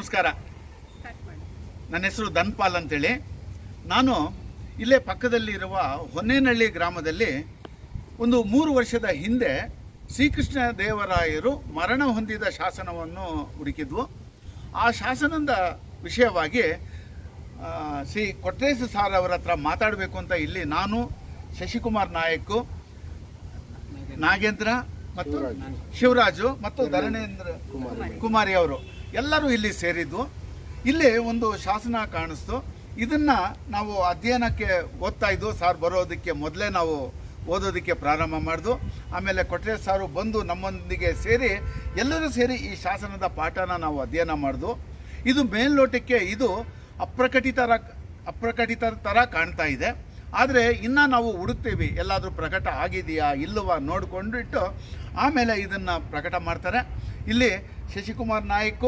ನಮಸ್ಕಾರ. ನನ್ನ ಹೆಸರು ಧನ್ಪಾಲ್ ಅಂತೇಳಿ. ನಾನು ಇಲ್ಲೇ ಪಕ್ಕದಲ್ಲಿರುವ ಹೊನ್ನೇನಹಳ್ಳಿ ಗ್ರಾಮದಲ್ಲಿ ಒಂದು 3 ವರ್ಷದ ಹಿಂದೆ ಶ್ರೀಕೃಷ್ಣ ದೇವರಾಯರು ಮರಣ ಹೊಂದಿದ ಶಾಸನವನ್ನು ಹುಡುಕಿದ್ವು. ಆ ಶಾಸನದ ವಿಷಯವಾಗಿ ಶ್ರೀ ಕೊಟ್ರೇಶ ಸಾರ್ ಅವರ ಹತ್ರ ಮಾತಾಡಬೇಕು ಅಂತ ಇಲ್ಲಿ ನಾನು, ಶಶಿಕುಮಾರ್ ನಾಯಕ್, ನಾಗೇಂದ್ರ ಮತ್ತು ಶಿವರಾಜು ಮತ್ತು ಧರಣೇಂದ್ರ ಕುಮಾರಿ ಅವರು ಎಲ್ಲರೂ ಇಲ್ಲಿ ಸೇರಿದ್ದು. ಇಲ್ಲಿ ಒಂದು ಶಾಸನ ಕಾಣಿಸ್ತು. ಇದನ್ನು ನಾವು ಅಧ್ಯಯನಕ್ಕೆ ಓದ್ತಾ ಇದ್ದು. ಸಾರ್ ಬರೋದಕ್ಕೆ ಮೊದಲೇ ನಾವು ಓದೋದಕ್ಕೆ ಪ್ರಾರಂಭ ಮಾಡಿದ್ವು. ಆಮೇಲೆ ಕೊಟ್ರೇಶ್ ಸಾರು ಬಂದು ನಮ್ಮೊಂದಿಗೆ ಸೇರಿ ಎಲ್ಲರೂ ಸೇರಿ ಈ ಶಾಸನದ ಪಾಠನ ನಾವು ಅಧ್ಯಯನ ಮಾಡಿದ್ವು. ಇದು ಮೇಲ್ನೋಟಕ್ಕೆ ಇದು ಅಪ್ರಕಟಿತ ಥರ ಕಾಣ್ತಾ ಇದೆ. ಆದರೆ ಇನ್ನು ನಾವು ಹುಡುಕ್ತೀವಿ, ಎಲ್ಲಾದರೂ ಪ್ರಕಟ ಆಗಿದೆಯಾ ಇಲ್ಲವಾ ನೋಡಿಕೊಂಡಿಟ್ಟು ಆಮೇಲೆ ಇದನ್ನು ಪ್ರಕಟ ಮಾಡ್ತಾರೆ. ಇಲ್ಲಿ ಶಶಿಕುಮಾರ್ ನಾಯಕ್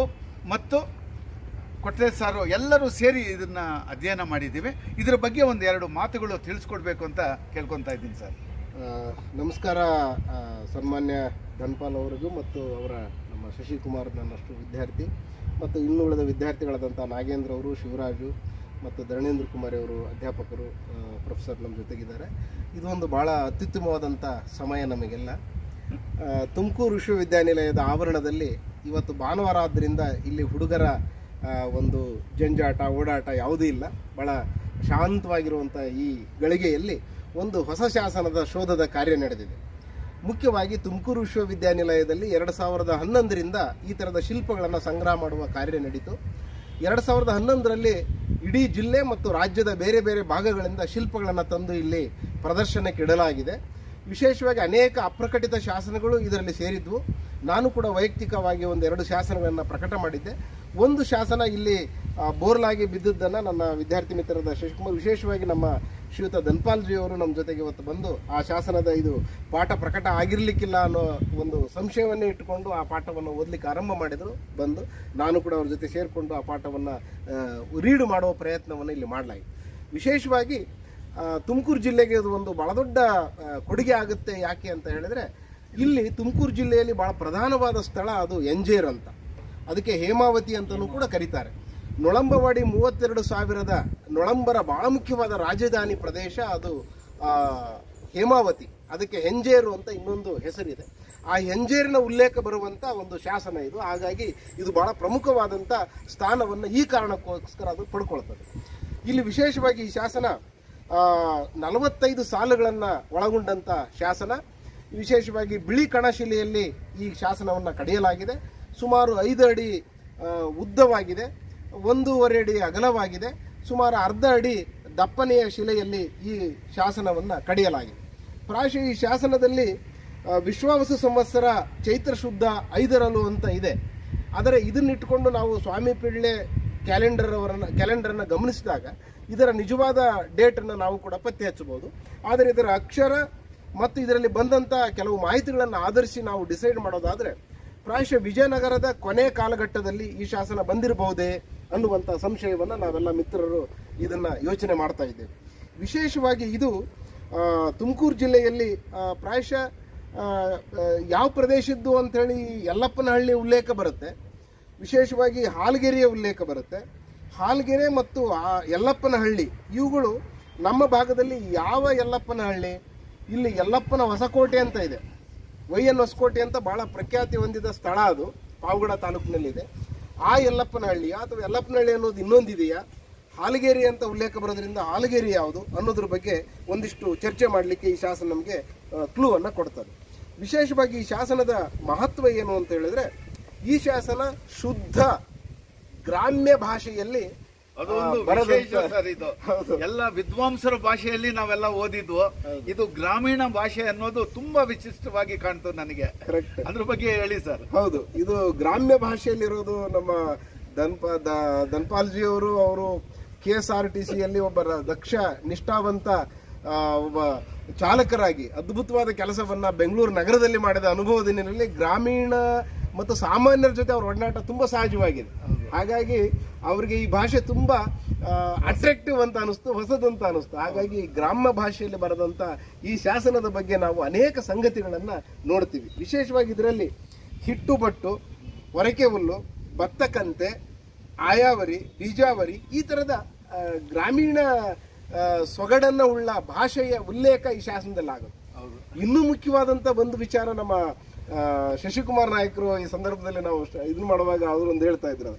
ಮತ್ತು ಕೊಟ್ರೇಶ್ ಸಾರು ಎಲ್ಲರೂ ಸೇರಿ ಇದನ್ನು ಅಧ್ಯಯನ ಮಾಡಿದ್ದೀವಿ. ಇದರ ಬಗ್ಗೆ ಒಂದೆರಡು ಮಾತುಗಳು ತಿಳಿಸ್ಕೊಡ್ಬೇಕು ಅಂತ ಕೇಳ್ಕೊತಾ ಇದ್ದೀನಿ ಸರ್. ನಮಸ್ಕಾರ. ಸನ್ಮಾನ್ಯ ಧನ್ಪಾಲ್ ಅವರಿಗೂ ಮತ್ತು ಅವರ ನಮ್ಮ ಶಶಿಕುಮಾರ್ ನನ್ನಷ್ಟು ವಿದ್ಯಾರ್ಥಿ ಮತ್ತು ಇನ್ನೂ ಉಳಿದ ವಿದ್ಯಾರ್ಥಿಗಳಾದಂಥ ನಾಗೇಂದ್ರ ಅವರು, ಶಿವರಾಜು ಮತ್ತು ಧರಣೇಂದ್ರ ಕುಮಾರಿ ಅವರು ಅಧ್ಯಾಪಕರು, ಪ್ರೊಫೆಸರ್ ನಮ್ಮ ಜೊತೆಗಿದ್ದಾರೆ. ಇದೊಂದು ಭಾಳ ಅತ್ಯುತ್ತಮವಾದಂಥ ಸಮಯ ನಮಗೆಲ್ಲ. ತುಮಕೂರು ವಿಶ್ವವಿದ್ಯಾನಿಲಯದ ಆವರಣದಲ್ಲಿ ಇವತ್ತು ಭಾನುವಾರ ಆದ್ದರಿಂದ ಇಲ್ಲಿ ಹುಡುಗರ ಒಂದು ಜಂಜಾಟ ಓಡಾಟ ಯಾವುದೂ ಇಲ್ಲ. ಭಾಳ ಶಾಂತವಾಗಿರುವಂಥ ಈ ಗಳಿಗೆಯಲ್ಲಿ ಒಂದು ಹೊಸ ಶಾಸನದ ಶೋಧದ ಕಾರ್ಯ ನಡೆದಿದೆ. ಮುಖ್ಯವಾಗಿ ತುಮಕೂರು ವಿಶ್ವವಿದ್ಯಾನಿಲಯದಲ್ಲಿ 2011ರಿಂದ ಈ ಥರದ ಶಿಲ್ಪಗಳನ್ನು ಸಂಗ್ರಹ ಮಾಡುವ ಕಾರ್ಯ ನಡೀತು. 2011ರಲ್ಲಿ ಇಡೀ ಜಿಲ್ಲೆ ಮತ್ತು ರಾಜ್ಯದ ಬೇರೆ ಬೇರೆ ಭಾಗಗಳಿಂದ ಶಿಲ್ಪಗಳನ್ನು ತಂದು ಇಲ್ಲಿ ಪ್ರದರ್ಶನಕ್ಕೆ ಇಡಲಾಗಿದೆ. ವಿಶೇಷವಾಗಿ ಅನೇಕ ಅಪ್ರಕಟಿತ ಶಾಸನಗಳು ಇದರಲ್ಲಿ ಸೇರಿದ್ವು. ನಾನು ಕೂಡ ವೈಯಕ್ತಿಕವಾಗಿ 1-2 ಶಾಸನಗಳನ್ನು ಪ್ರಕಟ ಮಾಡಿದ್ದೆ. ಒಂದು ಶಾಸನ ಇಲ್ಲಿ ಬೋರ್ಲಾಗಿ ಬಿದ್ದಿದ್ದನ್ನು ನನ್ನ ವಿದ್ಯಾರ್ಥಿ ಮಿತ್ರರಾದ ಶಶಿಕುಮಾರ್, ವಿಶೇಷವಾಗಿ ನಮ್ಮ ಶ್ರೀಯುತ ಧನ್ಪಾಲ್ಜಿ ಅವರು ನಮ್ಮ ಜೊತೆಗೆ ಇವತ್ತು ಬಂದು ಆ ಶಾಸನದ ಇದು ಪಾಠ ಪ್ರಕಟ ಆಗಿರಲಿಕ್ಕಿಲ್ಲ ಅನ್ನೋ ಒಂದು ಸಂಶಯವನ್ನೇ ಇಟ್ಟುಕೊಂಡು ಆ ಪಾಠವನ್ನು ಓದಲಿಕ್ಕೆ ಆರಂಭ ಮಾಡಿದರು. ಬಂದು ನಾನು ಕೂಡ ಅವ್ರ ಜೊತೆ ಸೇರಿಕೊಂಡು ಆ ಪಾಠವನ್ನು ರೀಡ್ ಮಾಡುವ ಪ್ರಯತ್ನವನ್ನು ಇಲ್ಲಿ ಮಾಡಲಾಗಿದೆ. ವಿಶೇಷವಾಗಿ ತುಮಕೂರು ಜಿಲ್ಲೆಗೆ ಇದು ಒಂದು ಭಾಳ ದೊಡ್ಡ ಕೊಡುಗೆ ಆಗುತ್ತೆ. ಯಾಕೆ ಅಂತ ಹೇಳಿದ್ರೆ, ಇಲ್ಲಿ ತುಮಕೂರು ಜಿಲ್ಲೆಯಲ್ಲಿ ಭಾಳ ಪ್ರಧಾನವಾದ ಸ್ಥಳ ಅದು ಎಂಜೇರ್ ಅಂತ, ಅದಕ್ಕೆ ಹೇಮಾವತಿ ಅಂತಲೂ ಕೂಡ ಕರೀತಾರೆ. ನೊಳಂಬವಾಡಿ 32,000 ನೊಳಂಬರ ಬಹಳ ಮುಖ್ಯವಾದ ರಾಜಧಾನಿ ಪ್ರದೇಶ ಅದು ಹೇಮಾವತಿ. ಅದಕ್ಕೆ ಹೆಂಜೇರು ಅಂತ ಇನ್ನೊಂದು ಹೆಸರಿದೆ. ಆ ಹೆಂಜೇರಿನ ಉಲ್ಲೇಖ ಬರುವಂಥ ಒಂದು ಶಾಸನ ಇದು. ಹಾಗಾಗಿ ಇದು ಬಹಳ ಪ್ರಮುಖವಾದಂಥ ಸ್ಥಾನವನ್ನು ಈ ಕಾರಣಕ್ಕೋಸ್ಕರ ಅದು ಪಡ್ಕೊಳ್ತದೆ. ಇಲ್ಲಿ ವಿಶೇಷವಾಗಿ ಈ ಶಾಸನ 45 ಸಾಲುಗಳನ್ನು ಒಳಗೊಂಡಂಥ ಶಾಸನ. ವಿಶೇಷವಾಗಿ ಬಿಳಿ ಕಣಶಿಲೆಯಲ್ಲಿ ಈ ಶಾಸನವನ್ನು ಕಡಿಯಲಾಗಿದೆ. ಸುಮಾರು 5 ಅಡಿ ಉದ್ದವಾಗಿದೆ, 1.5 ಅಡಿ ಅಗಲವಾಗಿದೆ, ಸುಮಾರು 1/2 ಅಡಿ ದಪ್ಪನೆಯ ಶಿಲೆಯಲ್ಲಿ ಈ ಶಾಸನವನ್ನು ಕಡಿಯಲಾಗಿದೆ. ಪ್ರಾಯಶಃ ಈ ಶಾಸನದಲ್ಲಿ ವಿಶ್ವಾವಸು ಸಂವತ್ಸರ ಚೈತ್ರ ಶುದ್ಧ 5 ಅಂತ ಇದೆ. ಆದರೆ ಇದನ್ನಿಟ್ಟುಕೊಂಡು ನಾವು ಸ್ವಾಮಿ ಪಿಳ್ಳೆ ಕ್ಯಾಲೆಂಡರನ್ನು ಗಮನಿಸಿದಾಗ ಇದರ ನಿಜವಾದ ಡೇಟನ್ನು ನಾವು ಕೂಡ ಪತ್ತೆ ಹಚ್ಚಬಹುದು. ಆದರೆ ಇದರ ಅಕ್ಷರ ಮತ್ತು ಇದರಲ್ಲಿ ಬಂದಂಥ ಕೆಲವು ಮಾಹಿತಿಗಳನ್ನು ಆಧರಿಸಿ ನಾವು ಡಿಸೈಡ್ ಮಾಡೋದಾದರೆ ಪ್ರಾಯಶಃ ವಿಜಯನಗರದ ಕೊನೆ ಕಾಲಘಟ್ಟದಲ್ಲಿ ಈ ಶಾಸನ ಬಂದಿರಬಹುದೇ ಅನ್ನುವಂಥ ಸಂಶಯವನ್ನು ನಾವೆಲ್ಲ ಮಿತ್ರರು ಇದನ್ನು ಯೋಚನೆ ಮಾಡ್ತಾ ಇದ್ದೇವೆ. ವಿಶೇಷವಾಗಿ ಇದು ತುಮಕೂರು ಜಿಲ್ಲೆಯಲ್ಲಿ ಪ್ರಾಯಶಃ ಯಾವ ಪ್ರದೇಶದ್ದು ಅಂಥೇಳಿ ಯಲ್ಲಪ್ಪನಹಳ್ಳಿ ಉಲ್ಲೇಖ ಬರುತ್ತೆ, ವಿಶೇಷವಾಗಿ ಹಾಲಗೆರೆಯ ಉಲ್ಲೇಖ ಬರುತ್ತೆ. ಹಾಲಗೆರೆ ಮತ್ತು ಯಲ್ಲಪ್ಪನಹಳ್ಳಿ ಇವುಗಳು ನಮ್ಮ ಭಾಗದಲ್ಲಿ ಯಾವ ಯಲ್ಲಪ್ಪನಹಳ್ಳಿ, ಇಲ್ಲಿ ಯಲ್ಲಪ್ಪನ ಹೊಸಕೋಟೆ ಅಂತ ಇದೆ, YN ಹೊಸಕೋಟೆ ಅಂತ ಬಹಳ ಪ್ರಖ್ಯಾತಿ ಹೊಂದಿದ ಸ್ಥಳ, ಅದು ಪಾವಗಡ ತಾಲೂಕಿನಲ್ಲಿದೆ. ಆ ಯಲ್ಲಪ್ಪನಹಳ್ಳಿ ಅಥವಾ ಯಲ್ಲಪ್ಪನಹಳ್ಳಿ ಅನ್ನೋದು ಇನ್ನೊಂದಿದೆಯಾ, ಹಾಲಗೇರಿ ಅಂತ ಉಲ್ಲೇಖ ಬರೋದ್ರಿಂದ ಹಾಲಗೇರಿ ಯಾವುದು ಅನ್ನೋದ್ರ ಬಗ್ಗೆ ಒಂದಿಷ್ಟು ಚರ್ಚೆ ಮಾಡಲಿಕ್ಕೆ ಈ ಶಾಸನ ನಮಗೆ ಕ್ಲೂ ಅನ್ನು ಕೊಡ್ತದೆ. ವಿಶೇಷವಾಗಿ ಈ ಶಾಸನದ ಮಹತ್ವ ಏನು ಅಂತ ಹೇಳಿದ್ರೆ, ಈ ಶಾಸನ ಶುದ್ಧ ಗ್ರಾಮ್ಯ ಭಾಷೆಯಲ್ಲಿ ಎಲ್ಲ ವಿದ್ವಾಂಸರ ಭಾಷೆಯಲ್ಲಿ ನಾವೆಲ್ಲ ಓದಿದ್ವು. ಇದು ಗ್ರಾಮೀಣ ಭಾಷೆ ಅನ್ನೋದು ತುಂಬಾ ವಿಶಿಷ್ಟವಾಗಿ ಕಾಣ್ತದೆ ನನಗೆ. ಅದ್ರ ಬಗ್ಗೆ ಹೇಳಿ ಸರ್. ಹೌದು, ಇದು ಗ್ರಾಮ್ಯ ಭಾಷೆಯಲ್ಲಿರೋದು. ನಮ್ಮ ಧನ್ಪಾಲ್ಜಿ ಅವರು KSRTCಯಲ್ಲಿ ಒಬ್ಬ ದಕ್ಷ ನಿಷ್ಠಾವಂತ ಒಬ್ಬ ಚಾಲಕರಾಗಿ ಅದ್ಭುತವಾದ ಕೆಲಸವನ್ನ ಬೆಂಗಳೂರು ನಗರದಲ್ಲಿ ಮಾಡಿದ ಅನುಭವದಿನಲ್ಲಿ ಗ್ರಾಮೀಣ ಮತ್ತು ಸಾಮಾನ್ಯರ ಜೊತೆ ಅವ್ರ ಒಡನಾಟ ತುಂಬಾ ಸಹಜವಾಗಿದೆ. ಹಾಗಾಗಿ ಅವರಿಗೆ ಈ ಭಾಷೆ ತುಂಬಾ ಅಟ್ರಾಕ್ಟಿವ್ ಅಂತ ಅನಿಸ್ತು, ಹೊಸದಂತ ಅನಿಸ್ತು. ಹಾಗಾಗಿ ಗ್ರಾಮ್ಯ ಭಾಷೆಯಲ್ಲಿ ಬರೆದಂತ ಈ ಶಾಸನದ ಬಗ್ಗೆ ನಾವು ಅನೇಕ ಸಂಗತಿಗಳನ್ನ ನೋಡ್ತೀವಿ. ವಿಶೇಷವಾಗಿ ಇದರಲ್ಲಿ ಹಿಟ್ಟುಬಟ್ಟು, ಒರಕೆ ಹುಲ್ಲು, ಭತ್ತಕಂತೆ, ಆಯಾವರಿ, ಬೀಜಾವರಿ ಈ ಥರದ ಗ್ರಾಮೀಣ ಸೊಗಡನ್ನ ಉಳ್ಳ ಭಾಷೆಯ ಉಲ್ಲೇಖ ಈ ಶಾಸನದಲ್ಲಿ ಆಗುತ್ತೆ. ಇನ್ನೂ ಮುಖ್ಯವಾದಂಥ ಒಂದು ವಿಚಾರ ನಮ್ಮ ಶಶಿಕುಮಾರ್ ನಾಯಕರು ಈ ಸಂದರ್ಭದಲ್ಲಿ ನಾವು ಇದನ್ನ ಮಾಡುವಾಗ ಅವರು ಒಂದು ಹೇಳ್ತಾ ಇದ್ರು,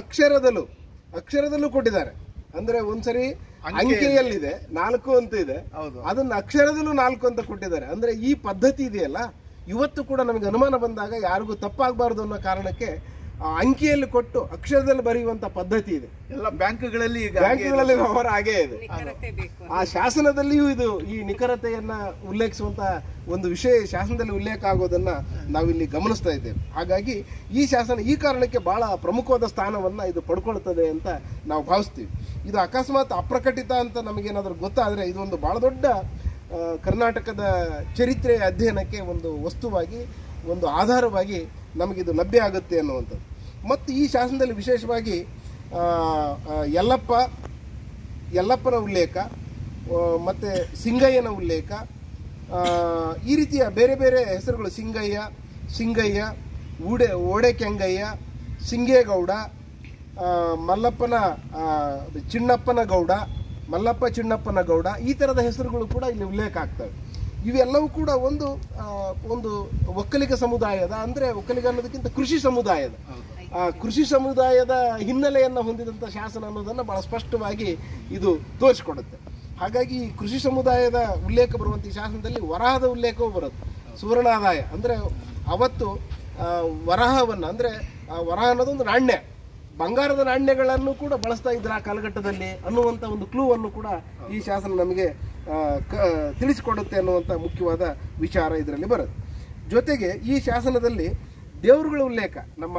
ಅಕ್ಷರದಲ್ಲೂ ಕೊಟ್ಟಿದ್ದಾರೆ. ಅಂದ್ರೆ ಒಂದ್ಸರಿ ಅಂಕೆಯಲ್ಲಿದೆ 4 ಅಂತ ಇದೆ, ಅದನ್ನ ಅಕ್ಷರದಲ್ಲೂ 4 ಅಂತ ಕೊಟ್ಟಿದ್ದಾರೆ. ಅಂದ್ರೆ ಈ ಪದ್ಧತಿ ಇದೆಯಲ್ಲ, ಇವತ್ತು ಕೂಡ ನಮಗೆ ಅನುಮಾನ ಬಂದಾಗ ಯಾರಿಗೂ ತಪ್ಪಾಗಬಾರ್ದು ಅನ್ನೋ ಕಾರಣಕ್ಕೆ ಅಂಕಿಯಲ್ಲಿ ಕೊಟ್ಟು ಅಕ್ಷರದಲ್ಲಿ ಬರೆಯುವಂತ ಪದ್ಧತಿ ಇದೆ. ಎಲ್ಲ ಬ್ಯಾಂಕ್ಗಳಲ್ಲಿ ವ್ಯವಹಾರ ಹಾಗೇ ಇದೆ. ಆ ಶಾಸನದಲ್ಲಿಯೂ ಇದು ಈ ನಿಖರತೆಯನ್ನ ಉಲ್ಲೇಖಿಸುವಂತ ಒಂದು ವಿಷಯ ಶಾಸನದಲ್ಲಿ ಉಲ್ಲೇಖ ಆಗೋದನ್ನ ನಾವಿಲ್ಲಿ ಗಮನಿಸ್ತಾ ಇದ್ದೇವೆ. ಹಾಗಾಗಿ ಈ ಶಾಸನ ಈ ಕಾರಣಕ್ಕೆ ಬಹಳ ಪ್ರಮುಖವಾದ ಸ್ಥಾನವನ್ನ ಇದು ಪಡ್ಕೊಳ್ತದೆ ಅಂತ ನಾವು ಭಾವಿಸ್ತೀವಿ. ಇದು ಅಕಸ್ಮಾತ್ ಅಪ್ರಕಟಿತ ಅಂತ ನಮಗೇನಾದ್ರೂ ಗೊತ್ತಾದ್ರೆ ಇದು ಒಂದು ಬಹಳ ದೊಡ್ಡ ಕರ್ನಾಟಕದ ಚರಿತ್ರೆಯ ಅಧ್ಯಯನಕ್ಕೆ ಒಂದು ವಸ್ತುವಾಗಿ, ಒಂದು ಆಧಾರವಾಗಿ ನಮಗಿದು ಲಭ್ಯ ಆಗುತ್ತೆ ಅನ್ನುವಂಥದ್ದು. ಮತ್ತು ಈ ಶಾಸನದಲ್ಲಿ ವಿಶೇಷವಾಗಿ ಯಲ್ಲಪ್ಪನ ಉಲ್ಲೇಖ, ಮತ್ತು ಸಿಂಗಯ್ಯನ ಉಲ್ಲೇಖ, ಈ ರೀತಿಯ ಬೇರೆ ಬೇರೆ ಹೆಸರುಗಳು, ಸಿಂಗಯ್ಯ, ಓಡೆಕೆಂಗಯ್ಯ, ಸಿಂಗೇಗೌಡ, ಚಿಣ್ಣಪ್ಪನ ಗೌಡ, ಮಲ್ಲಪ್ಪ ಚಿಣ್ಣಪ್ಪನ ಗೌಡ, ಈ ಥರದ ಹೆಸರುಗಳು ಕೂಡ ಇಲ್ಲಿ ಉಲ್ಲೇಖ ಆಗ್ತವೆ. ಇವೆಲ್ಲವೂ ಕೂಡ ಒಂದು ಒಕ್ಕಲಿಗ ಸಮುದಾಯದ, ಅಂದ್ರೆ ಒಕ್ಕಲಿಗ ಅನ್ನೋದಕ್ಕಿಂತ ಕೃಷಿ ಸಮುದಾಯದ ಹಿನ್ನೆಲೆಯನ್ನು ಹೊಂದಿದಂಥ ಶಾಸನ ಅನ್ನೋದನ್ನು ಬಹಳ ಸ್ಪಷ್ಟವಾಗಿ ಇದು ತೋರಿಸಿಕೊಡುತ್ತೆ. ಹಾಗಾಗಿ ಕೃಷಿ ಸಮುದಾಯದ ಉಲ್ಲೇಖ ಬರುವಂಥ ಈ ಶಾಸನದಲ್ಲಿ ವರಾಹದ ಉಲ್ಲೇಖವೂ ಬರುತ್ತೆ. ಸುವರ್ಣಾದಾಯ ಅಂದ್ರೆ ಅವತ್ತು ವರಾಹವನ್ನು, ಅಂದ್ರೆ ವರಾಹ ಅನ್ನೋದೊಂದು ನಾಣ್ಯ, ಬಂಗಾರದ ನಾಣ್ಯಗಳನ್ನು ಕೂಡ ಬಳಸ್ತಾ ಇದ್ರು ಆ ಕಾಲಘಟ್ಟದಲ್ಲಿ ಅನ್ನುವಂಥ ಒಂದು ಕ್ಲೂವನ್ನು ಕೂಡ ಈ ಶಾಸನ ನಮಗೆ ತಿಳಿಸಿಕೊಡುತ್ತೆ ಅನ್ನುವಂಥ ಮುಖ್ಯವಾದ ವಿಚಾರ ಇದರಲ್ಲಿ ಬರುತ್ತೆ. ಜೊತೆಗೆ ಈ ಶಾಸನದಲ್ಲಿ ದೇವರುಗಳ ಉಲ್ಲೇಖ, ನಮ್ಮ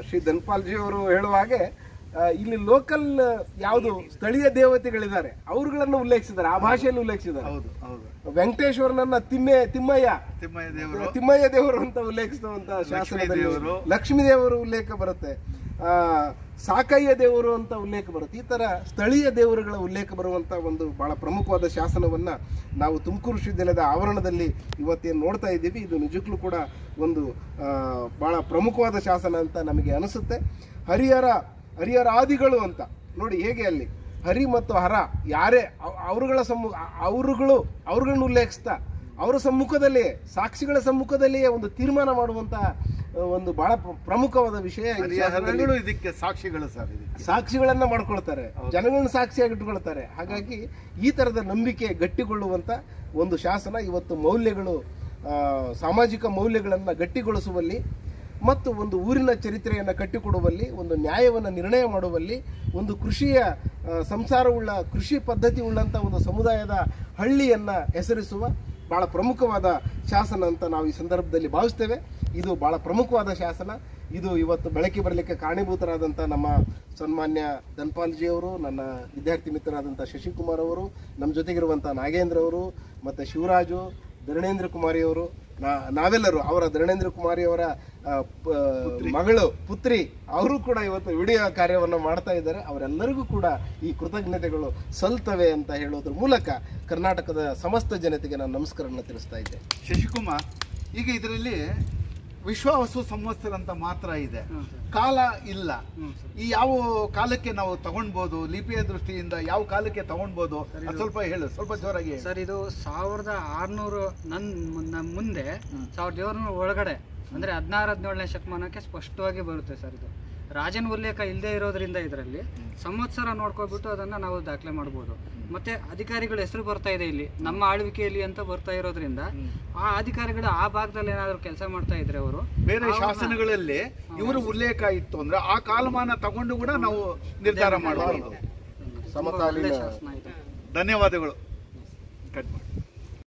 ಶ್ರೀ ಧನ್ಪಾಲ್ಜಿ ಅವರು ಹೇಳುವ ಹಾಗೆ ಇಲ್ಲಿ ಲೋಕಲ್ ಯಾವುದು ಸ್ಥಳೀಯ ದೇವತೆಗಳಿದ್ದಾರೆ ಅವರುಗಳನ್ನು ಉಲ್ಲೇಖಿಸಿದ್ದಾರೆ, ಆ ಭಾಷೆಯಲ್ಲಿ ಉಲ್ಲೇಖಿಸಿದ್ದಾರೆ. ವೆಂಕಟೇಶ್ವರನನ್ನ ತಿಮ್ಮಯ್ಯ ದೇವರು ಅಂತ ಉಲ್ಲೇಖಿಸುವಂತ ಶಾಸನದಲ್ಲಿ ಲಕ್ಷ್ಮೀ ದೇವರು ಉಲ್ಲೇಖ ಬರುತ್ತೆ, ಸಾಕಯ್ಯ ದೇವರು ಅಂತ ಉಲ್ಲೇಖ ಬರುತ್ತೆ. ಈ ತರ ಸ್ಥಳೀಯ ದೇವರುಗಳ ಉಲ್ಲೇಖ ಬರುವಂತ ಒಂದು ಬಹಳ ಪ್ರಮುಖವಾದ ಶಾಸನವನ್ನ ನಾವು ತುಮಕೂರು ವಿಶ್ವವಿದ್ಯಾಲಯದ ಆವರಣದಲ್ಲಿ ಇವತ್ತೇನು ನೋಡ್ತಾ ಇದ್ದೀವಿ. ಇದು ನಿಜಕ್ಕೂ ಕೂಡ ಒಂದು ಬಹಳ ಪ್ರಮುಖವಾದ ಶಾಸನ ಅಂತ ನಮಗೆ ಅನಿಸುತ್ತೆ. ಹರಿಹರ ಆದಿಗಳು ಅಂತ ನೋಡಿ, ಹೇಗೆ ಅಲ್ಲಿ ಹರಿ ಮತ್ತು ಹರ ಯಾರೇ ಅವರುಗಳನ್ನ ಉಲ್ಲೇಖಿಸ್ತಾ ಅವರ ಸಮ್ಮುಖದಲ್ಲಿಯೇ, ಸಾಕ್ಷಿಗಳ ಸಮ್ಮುಖದಲ್ಲಿಯೇ ಒಂದು ತೀರ್ಮಾನ ಮಾಡುವಂತ ಒಂದು ಬಹಳ ಪ್ರಮುಖವಾದ ವಿಷಯ. ಇದಕ್ಕೆ ಸಾಕ್ಷಿಗಳು ಸರ್, ಸಾಕ್ಷಿಗಳನ್ನ ಮಾಡ್ಕೊಳ್ತಾರೆ, ಜನಗಳನ್ನ ಸಾಕ್ಷಿಯಾಗಿ ಇಟ್ಕೊಳ್ತಾರೆ. ಹಾಗಾಗಿ ಈ ತರದ ನಂಬಿಕೆ ಗಟ್ಟಿಗೊಳ್ಳುವಂತ ಒಂದು ಶಾಸನ ಇವತ್ತು ಮೌಲ್ಯಗಳು, ಸಾಮಾಜಿಕ ಮೌಲ್ಯಗಳನ್ನ ಗಟ್ಟಿಗೊಳಿಸುವಲ್ಲಿ ಮತ್ತು ಒಂದು ಊರಿನ ಚರಿತ್ರೆಯನ್ನು ಕಟ್ಟಿಕೊಡುವಲ್ಲಿ, ಒಂದು ನ್ಯಾಯವನ್ನು ನಿರ್ಣಯ ಮಾಡುವಲ್ಲಿ, ಒಂದು ಕೃಷಿಯ ಸಂಸಾರವುಳ್ಳ, ಕೃಷಿ ಪದ್ಧತಿ ಉಳ್ಳಂತ ಒಂದು ಸಮುದಾಯದ ಹಳ್ಳಿಯನ್ನ ಹೆಸರಿಸುವ ಬಹಳ ಪ್ರಮುಖವಾದ ಶಾಸನ ಅಂತ ನಾವು ಈ ಸಂದರ್ಭದಲ್ಲಿ ಭಾವಿಸ್ತೇವೆ. ಇದು ಬಹಳ ಪ್ರಮುಖವಾದ ಶಾಸನ. ಇದು ಇವತ್ತು ಬೆಳಕಿ ಬರಲಿಕ್ಕೆ ಕಾರಣೀಭೂತರಾದಂಥ ನಮ್ಮ ಸನ್ಮಾನ್ಯ ಧನ್ಪಾಲ್ಜಿಯವರು, ನನ್ನ ವಿದ್ಯಾರ್ಥಿ ಮಿತ್ರರಾದಂಥ ಶಶಿಕುಮಾರ್ ಅವರು, ನಮ್ಮ ಜೊತೆಗಿರುವಂಥ ನಾಗೇಂದ್ರ ಅವರು, ಮತ್ತು ಶಿವರಾಜು, ಧರಣೇಂದ್ರ ಕುಮಾರಿಯವರು, ನಾವೆಲ್ಲರೂ ಅವರ ಧರಣೇಂದ್ರ ಕುಮಾರಿಯವರ ಮಗಳು ಪುತ್ರಿ ಅವರು ಕೂಡ ಇವತ್ತು ವಿಡಿಯೋ ಕಾರ್ಯವನ್ನು ಮಾಡ್ತಾ ಇದ್ದಾರೆ. ಅವರೆಲ್ಲರಿಗೂ ಕೂಡ ಈ ಕೃತಜ್ಞತೆಗಳು ಸಲ್ತವೆ ಅಂತ ಹೇಳೋದ್ರ ಮೂಲಕ ಕರ್ನಾಟಕದ ಸಮಸ್ತ ಜನತೆಗೆ ನಾನು ನಮಸ್ಕಾರವನ್ನು ತಿಳಿಸ್ತಾ ಇದ್ದೆ. ಶಶಿಕುಮಾರ್, ಈಗ ಇದರಲ್ಲಿ ವಿಶ್ವಾವಸು ಸಂವತ್ಸರ ಅಂತ ಮಾತ್ರ ಇದೆ, ಕಾಲ ಇಲ್ಲ. ಈ ಯಾವ ಕಾಲಕ್ಕೆ ನಾವು ತಗೊಳ್ಬಹುದು, ಲಿಪಿಯ ದೃಷ್ಟಿಯಿಂದ ಯಾವ ಕಾಲಕ್ಕೆ ತಗೊಳ್ಬಹುದು, ಸ್ವಲ್ಪ ಹೇಳು, ಸ್ವಲ್ಪ ಜೋರಾಗಿ. ಸರ್, ಇದು 1600 ಮುಂದೆ 1700 ಒಳಗಡೆ ಅಂದ್ರೆ 16-17ನೇ ಶತಮಾನಕ್ಕೆ ಸ್ಪಷ್ಟವಾಗಿ ಬರುತ್ತೆ ಸರ್. ಇದು ರಾಜನ ಉಲ್ಲೇಖ ಇಲ್ಲದೆ ಇರೋದ್ರಿಂದ ಇದರಲ್ಲಿ ಸಂವತ್ಸರ ನೋಡ್ಕೊಬಿಟ್ಟು ಅದನ್ನ ನಾವು ದಾಖಲೆ ಮಾಡಬಹುದು. ಮತ್ತೆ ಅಧಿಕಾರಿಗಳ ಹೆಸರು ಬರ್ತಾ ಇದೆ ಇಲ್ಲಿ, ನಮ್ಮ ಆಳ್ವಿಕೆಯಲ್ಲಿ ಅಂತ ಬರ್ತಾ ಇರೋದ್ರಿಂದ ಆ ಅಧಿಕಾರಿಗಳು ಆ ಭಾಗದಲ್ಲಿ ಏನಾದ್ರು ಕೆಲಸ ಮಾಡ್ತಾ ಇದ್ರೆ ಅವರು ಬೇರೆ ಶಾಸನಗಳಲ್ಲಿ ಇವರ ಉಲ್ಲೇಖ ಇತ್ತು ಅಂದ್ರೆ ಆ ಕಾಲಮಾನ ತಗೊಂಡು ಕೂಡ ನಾವು ನಿರ್ಧಾರ ಮಾಡಬಹುದು. ಸಮಕಾಲೀನ. ಧನ್ಯವಾದಗಳು. ಕಟ್ ಮಾಡಿ.